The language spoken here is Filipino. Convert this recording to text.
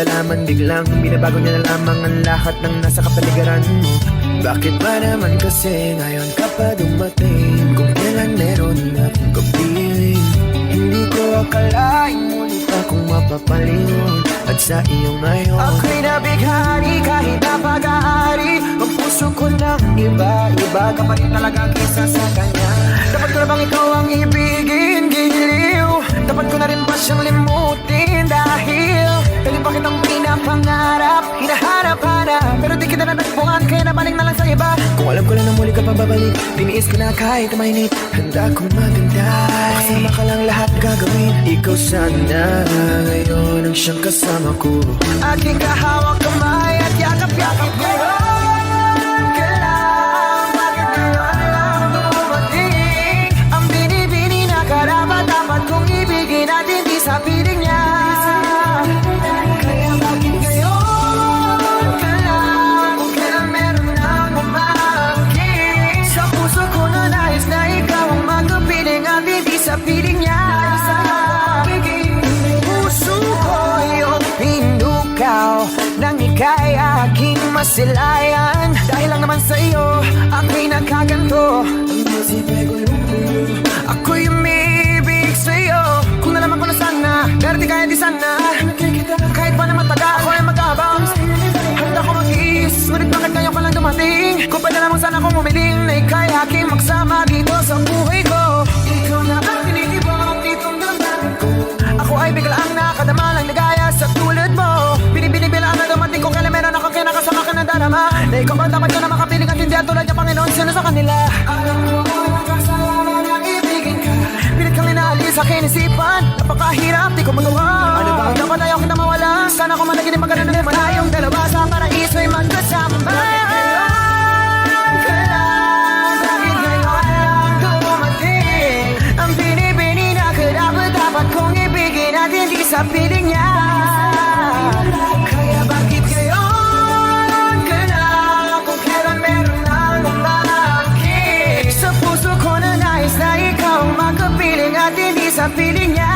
nalaman biglang binabago niya na lamang ang lahat ng nasa kapaligiran mo. Bakit ba naman kasi ngayon ka pa dumating? Kung kailan meron akong feeling, hindi ko akalain muli pa kung mapapalingon at sa iyong ngayon. Ako'y nabighani kahit napag-aari, ang puso ko ng iba-iba ka pa rin talaga kisa sa kanya. Dapat ko na bang ikaw ang ibigin, giliw? Dapat ko na rin ba siyang limutin? Dahil dali pa kitang pinapangarap, hinahanap-hanap, pero di kita na nagbuhan, kaya nabaling na lang sa iba. Kung alam ko lang na muli ka pababalik, tiniis ko na kahit mainit. Handa kong magantay, kasama ka lang lahat gagawin. Ikaw sana ngayon ang siyang kasama ko, aking kahawak kamay at yakap-yakap ngayon. Sa piling niya, kaya bakit ngayon ka lang? Kung kailan meron nang umangkin sa puso ko na nais na ikaw ang magkapiling at hindi sa piling niya. Puso ko iyong pinukaw nang ika'y aking masilayan. Dahil lang naman sa iyo ako'y nagkaganto. Ako'y umibig sa iyo. Kung nalaman ko na sana, pero di kaya di sana. Kahit pa naman taga, ako ay mag-abang. Handa ko mag-iis, ngunit bakit ngayon ka lang dumating? Kung pwede lamang sana kong umiling na ika'y aking magsama dito sa buhay ko. Ikaw na ang tinitibok ditong damdamin ko. Ako ay biglaang nakadama lang ligaya sa tulad mo. Binibinibilaan na dumating kung kailan meron ako kinakasama ka na darama. Na ikaw ba dapat ko na makapiling at hindi at tulad niya Panginoon, sino sa kanila? Alam ko kasalanan ang ibigin ka. Pilit kang inaalis sa akin isipan, napakahirap, di ko magawa. Ano ba? Dapat ayaw kita mawala. Sana ko managinip magkaroon na naman tayong dalawa sa paraiso'y magkasama. Bakit ngayon ka lang? Bakit ngayon lang dumating? Ang binibini na karapat-dapat kong ibigin at hindi sa piling niya. Kaya bakit ngayon ka lang? Kung kailan meron nang umangkin sa puso ko na nais na ikaw ang magkapiling at hindi sa piling niya.